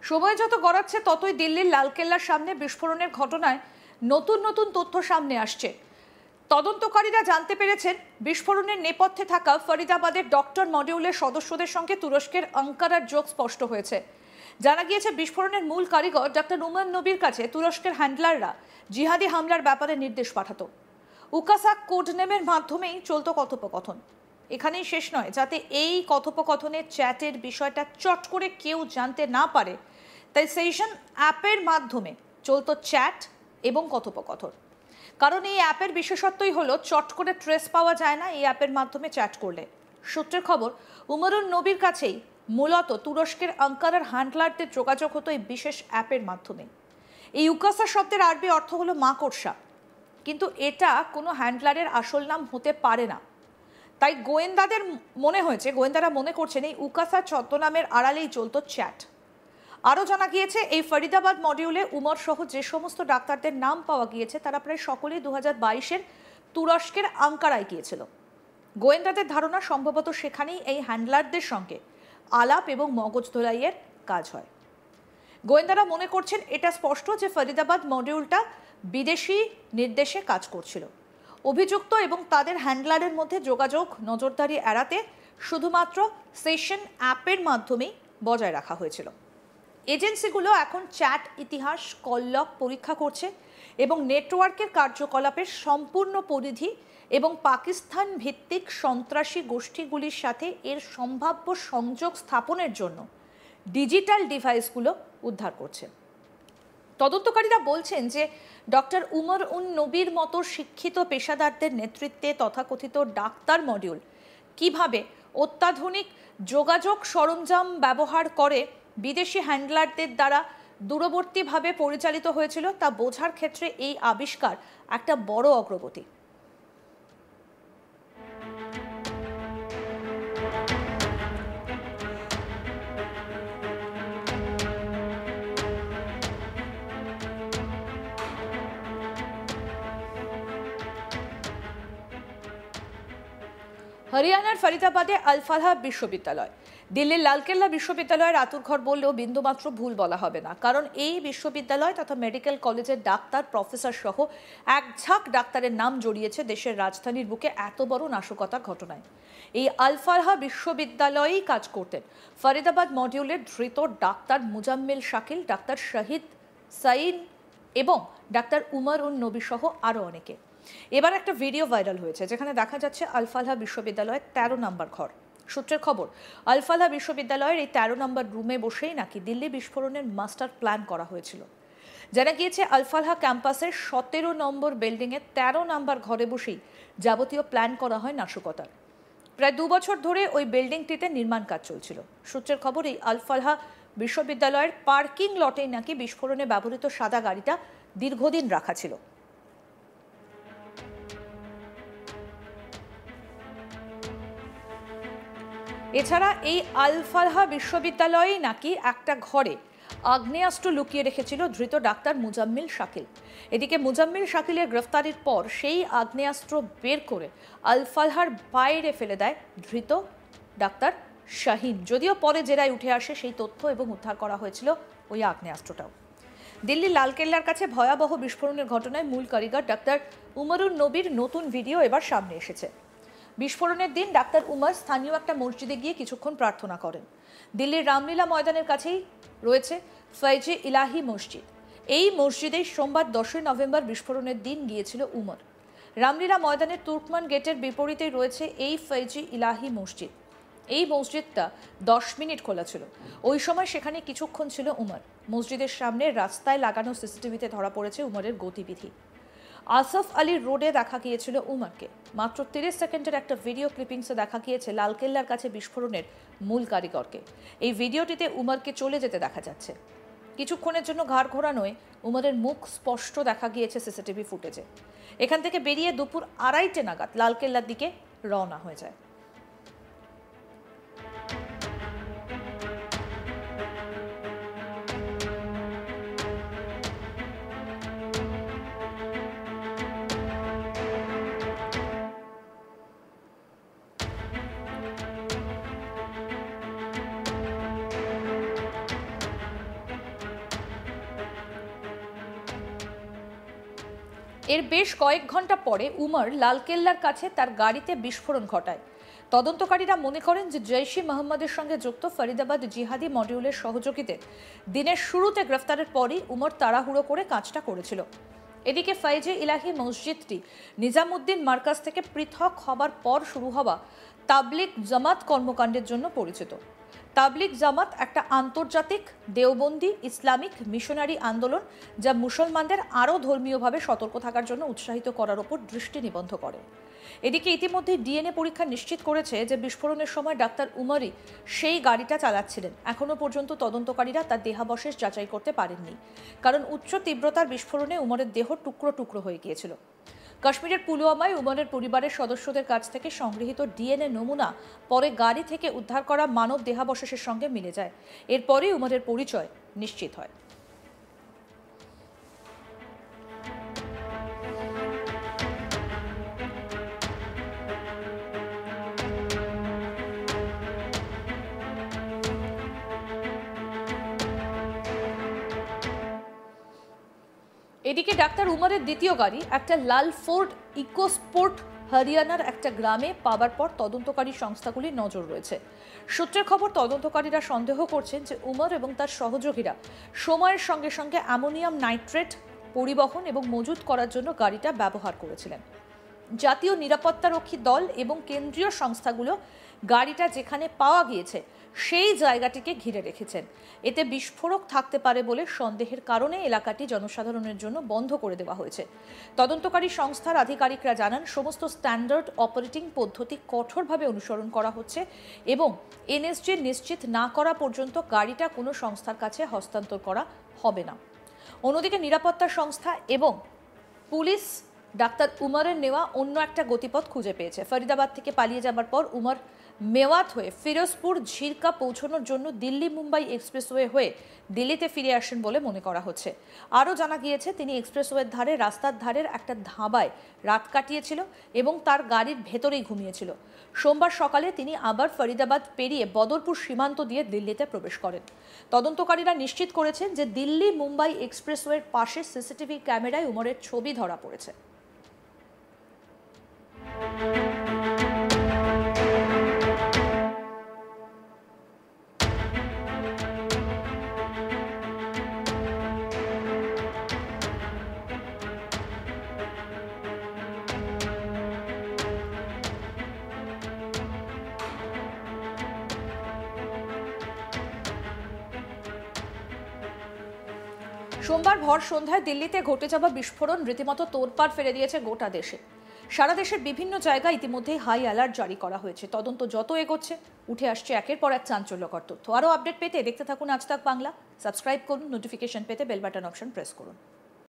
সময় যত গড়াচ্ছে ততই দিল্লির লালকেল্লার সামনে বিস্ফোরণের ঘটনায় নতুন নতুন তথ্য সামনে আসছে। তদন্তকারীরা জানতে পেরেছেন বিস্ফোরণের নেপথ্যে থাকা ফরিদাবাদের ডক্টর মডিউলের সদস্যদের সঙ্গে তুরস্কের আঙ্কারার যোগ স্পষ্ট হয়েছে। জানা গিয়েছে বিস্ফোরণের মূল কারিগর ডক্টর উমর নবীর কাছে তুরস্কের হ্যান্ডলাররা জিহাদি হামলার ব্যাপারে নির্দেশ পাঠাতো। উকাসা কোড নেমের মাধ্যমেই চলত কথোপকথন। এখানেই শেষ নয়, যাতে এই কথোপকথনের চ্যাটের বিষয়টা চট করে কেউ জানতে না পারে, তাই সেশন অ্যাপের মাধ্যমে চলত চ্যাট এবং কথোপকথন। কারণ এই অ্যাপের বিশেষত্বই হলো চট করে ট্রেস পাওয়া যায় না এই অ্যাপের মাধ্যমে চ্যাট করলে। সূত্রের খবর, উমরুন নবীর কাছেই মূলত তুরস্কের আঙ্কারার হ্যান্ডলারদের যোগাযোগ হতো এই বিশেষ অ্যাপের মাধ্যমে। এই উকাসা শব্দের আরবি অর্থ হলো মাকড়সা, কিন্তু এটা কোনো হ্যান্ডলারের আসল নাম হতে পারে না। তাই গোয়েন্দারা মনে করছেন এই উকাসা ছদ্মনামের আড়ালেই চলত চ্যাট। আরও জানা গিয়েছে এই ফরিদাবাদ মডিউলে উমর সহ যে সমস্ত ডাক্তারদের নাম পাওয়া গিয়েছে তারা প্রায় সকলেই 2022-এর তুরস্কের আঙ্কারায় গিয়েছিল। গোয়েন্দাদের ধারণা সম্ভবত সেখানেই এই হ্যান্ডলারদের সঙ্গে আলাপ এবং মগজ ধোলাইয়ের কাজ হয়। গোয়েন্দারা মনে করছেন এটা স্পষ্ট যে ফরিদাবাদ মডিউলটা বিদেশি নির্দেশে কাজ করছিল। অভিযুক্ত এবং তাদের হ্যান্ডলারের মধ্যে যোগাযোগ নজরদারি এড়াতে শুধুমাত্র সেশন অ্যাপের মাধ্যমেই বজায় রাখা হয়েছিল। এজেন্সিগুলো এখন চ্যাট ইতিহাস কললক পরীক্ষা করছে এবং নেটওয়ার্কের কার্যকলাপের সম্পূর্ণ পরিধি এবং পাকিস্তান ভিত্তিক সন্ত্রাসী গোষ্ঠীগুলির সাথে এর সম্ভাব্য সংযোগ স্থাপনের জন্য ডিজিটাল ডিভাইসগুলো উদ্ধার করছে। তদন্তকারীরা বলছেন যে ডক্টর উমর উন নবীর মতো শিক্ষিত পেশাদারদের নেতৃত্বে তথাকথিত ডাক্তার মডিউল কিভাবে অত্যাধুনিক যোগাযোগ সরঞ্জাম ব্যবহার করে বিদেশি হ্যান্ডলারদের দ্বারা দূরবর্তীভাবে পরিচালিত হয়েছিল তা বোঝার ক্ষেত্রে এই আবিষ্কার একটা বড় অগ্রগতি। হরিয়ানার ফরিদাবাদে আল ফালাহ বিশ্ববিদ্যালয়, দিল্লির লালকেল্লা বিশ্ববিদ্যালয়ের আতুরঘর বললেও বিন্দুমাত্র ভুল বলা হবে না, কারণ এই বিশ্ববিদ্যালয় তথা মেডিকেল কলেজের ডাক্তার প্রফেসর সহ এক ঝাঁক ডাক্তারের নাম জড়িয়েছে দেশের রাজধানীর বুকে এত বড় নাশকতার ঘটনায়। এই আল ফালাহ বিশ্ববিদ্যালয়েই কাজ করতেন ফরিদাবাদ মডিউলের ধৃত ডাক্তার মুজাম্মিল শাকিল, ডাক্তার শহীদ সাইন এবং ডাক্তার উমর উন নবী সহ আরও অনেকে। এবার একটা ভিডিও ভাইরাল হয়েছে যেখানে দেখা যাচ্ছে আল ফালাহ বিশ্ববিদ্যালয়ের 13 নম্বর ঘর। সূত্রের খবর, আল ফালাহ বিশ্ববিদ্যালয়ের এই 13 নম্বর রুমে বসেই নাকি দিল্লি বিস্ফোরণের মাস্টার প্ল্যান করা হয়েছিল। জানা গিয়েছে আল ফালাহ ক্যাম্পাসের 17 নম্বর বিল্ডিংয়ের 13 নম্বর ঘরে বসেই যাবতীয় প্ল্যান করা হয় নাশকতার। প্রায় 2 বছর ধরে ওই বিল্ডিংটিতে নির্মাণ কাজ চলছিল। সূত্রের খবর, এই আল ফালাহ বিশ্ববিদ্যালয়ের পার্কিং লটেই নাকি বিস্ফোরণে ব্যবহৃত সাদা গাড়িটা দীর্ঘদিন রাখা ছিল। এছাড়া এই আল ফালাহ বিশ্ববিদ্যালয়ে নাকি একটা ঘরে আগ্নেয়াস্ত্র লুকিয়ে রেখেছিল ধৃত ডাক্তার মুজাম্মিল শাকিল। এদিকে মুজাম্মিল শাকিলের গ্রেফতারির পর সেই আগ্নেয়াস্ত্র বের করে আল ফালাহর বাইরে ফেলে দেয় ধৃত ডাক্তার শাহিন। যদিও পরে জেরায় উঠে আসে সেই তথ্য এবং উদ্ধার করা হয়েছিল ওই আগ্নেয়াস্ত্রটাও। দিল্লির লালকেল্লার কাছে ভয়াবহ বিস্ফোরণের ঘটনায় মূল কারিগর ডাক্তার উমরুন নবীর নতুন ভিডিও এবার সামনে এসেছে। বিস্ফোরণের দিন ডাক্তার উমর স্থানীয় একটা মসজিদে গিয়ে কিছুক্ষণ প্রার্থনা করেন। দিল্লির রামলীলা ময়দানের কাছেই রয়েছে ফৈজি ইলাহি মসজিদ। এই মসজিদেই সোমবার 10 নভেম্বর বিস্ফোরণের দিন গিয়েছিল উমর। রামলীলা ময়দানের তুর্কমান গেটের বিপরীতেই রয়েছে এই ফৈজি ইলাহি মসজিদ। এই মসজিদটা 10 মিনিট খোলা ছিল। ওই সময় সেখানে কিছুক্ষণ ছিল উমর। মসজিদের সামনে রাস্তায় লাগানো সিসিটিভিতে ধরা পড়েছে উমরের গতিবিধি। আসফ আলী রোডে দেখা গিয়েছিল উমরকে। মাত্র 30 সেকেন্ডের একটা ভিডিও ক্লিপিংসে দেখা গিয়েছে লালকেল্লার কাছে বিস্ফোরণের মূল কারিগরকে। এই ভিডিওটিতে উমরকে চলে যেতে দেখা যাচ্ছে। কিছুক্ষণের জন্য ঘাড় ঘোরানোয় উমরের মুখ স্পষ্ট দেখা গিয়েছে সিসিটিভি ফুটেজে। এখান থেকে বেরিয়ে দুপুর 2:30 নাগাদ লালকেল্লার দিকে রওনা হয়ে যায়। এর বেশ কয়েক ঘন্টা পরে উমর লালকেল্লার কাছে তার গাড়িতে বিস্ফোরণ ঘটায়। তদন্তকারীরা মনে করেন যে জৈশ ই মোহাম্মদের সঙ্গে যুক্ত ফরিদাবাদ জিহাদি মডিউলের সহযোগীদের দিনের শুরুতে গ্রেফতারের পরই উমর তাড়াহুড়ো করে কাজটা করেছিল। এদিকে ফাইজে ইলাহি মসজিদটি নিজামুদ্দিন মার্কাজ থেকে পৃথক হবার পর শুরু হওয়া তাবলিগ জামাত কর্মকাণ্ডের জন্য পরিচিত। তাবলিগ জামাত একটা আন্তর্জাতিক দেওবন্দি ইসলামিক মিশনারি আন্দোলন, যা মুসলমানদের আরও ধর্মীয়ভাবে সতর্ক থাকার জন্য উৎসাহিত করার ওপর দৃষ্টি নিবদ্ধ করে। এদিকে ইতিমধ্যে ডিএনএ পরীক্ষা নিশ্চিত করেছে যে বিস্ফোরণের সময় ডাক্তার উমরই সেই গাড়িটা চালাচ্ছিলেন। এখনও পর্যন্ত তদন্তকারীরা তার দেহাবশেষ যাচাই করতে পারেননি, কারণ উচ্চ তীব্রতার বিস্ফোরণে উমরের দেহ টুকরো টুকরো হয়ে গিয়েছিল। কাশ্মীরের পুলওয়ামায় উমরের পরিবারের সদস্যদের কাছ থেকে সংগৃহীত ডিএনএ নমুনা পরে গাড়ি থেকে উদ্ধার করা মানব দেহাবশেষের সঙ্গে মিলে যায়। এরপরেই উমরের পরিচয় নিশ্চিত হয়। এদিকে ডাক্তার উমরের দ্বিতীয় গাড়ি একটা লাল ফোর্ড ইকোস্পোর্ট হরিয়ানার একটা গ্রামে পাওয়ার পর তদন্তকারী সংস্থাগুলির নজর রয়েছে। সূত্রের খবর, তদন্তকারীরা সন্দেহ করছেন যে উমর এবং তার সহযোগীরা সময়ের সঙ্গে সঙ্গে অ্যামোনিয়াম নাইট্রেট পরিবহন এবং মজুত করার জন্য গাড়িটা ব্যবহার করেছিলেন। জাতীয় নিরাপত্তারক্ষী দল এবং কেন্দ্রীয় সংস্থাগুলো গাড়িটা যেখানে পাওয়া গিয়েছে সেই জায়গাটিকে ঘিরে রেখেছেন। এতে বিস্ফোরক থাকতে পারে বলে সন্দেহের কারণে এলাকাটি জনসাধারণের জন্য বন্ধ করে দেওয়া হয়েছে। তদন্তকারী সংস্থার আধিকারিকরা জানান, সমস্ত স্ট্যান্ডার্ড অপারেটিং পদ্ধতি কঠোরভাবে অনুসরণ করা হচ্ছে এবং এনএসজি নিশ্চিত না করা পর্যন্ত গাড়িটা কোনো সংস্থার কাছে হস্তান্তর করা হবে না। অন্যদিকে নিরাপত্তা সংস্থা এবং পুলিশ ডাক্তার উমরের নেওয়া অন্য একটা গতিপথ খুঁজে পেয়েছে। ফরিদাবাদ থেকে পালিয়ে যাবার পর উমর মেওয়াত হয়ে ফিরোজপুর ঝিরকা পৌঁছানোর জন্য দিল্লি মুম্বাই এক্সপ্রেসওয়ে হয়ে দিল্লিতে ফিরে আসেন বলে মনে করা হচ্ছে। আরও জানা গিয়েছে, তিনি এক্সপ্রেসওয়ের ধারে রাস্তার ধারের একটা ধাবায় রাত কাটিয়েছিল এবং তার গাড়ির ভেতরেই ঘুমিয়েছিল। সোমবার সকালে তিনি আবার ফরিদাবাদ পেরিয়ে বদরপুর সীমান্ত দিয়ে দিল্লিতে প্রবেশ করেন। তদন্তকারীরা নিশ্চিত করেছেন যে দিল্লি মুম্বাই এক্সপ্রেসওয়ের পাশে সিসিটিভি ক্যামেরায় উমরের ছবি ধরা পড়েছে। সোমবার ভর সন্ধ্যায় দিল্লিতে ঘটে যাওয়া বিস্ফোরণ রীতিমতো তোড়পাড় ফেলে দিয়েছে গোটা দেশে। সারা দেশের বিভিন্ন জায়গায় ইতিমধ্যেই হাই অ্যালার্ট জারি করা হয়েছে। তদন্ত যত এগোচ্ছে উঠে আসছে একের পর এক চাঞ্চল্যকর তথ্য। আরও আপডেট পেতে দেখতে থাকুন আজ তাক বাংলা। সাবস্ক্রাইব করুন, নোটিফিকেশন পেতে বেল বাটন অপশন প্রেস করুন।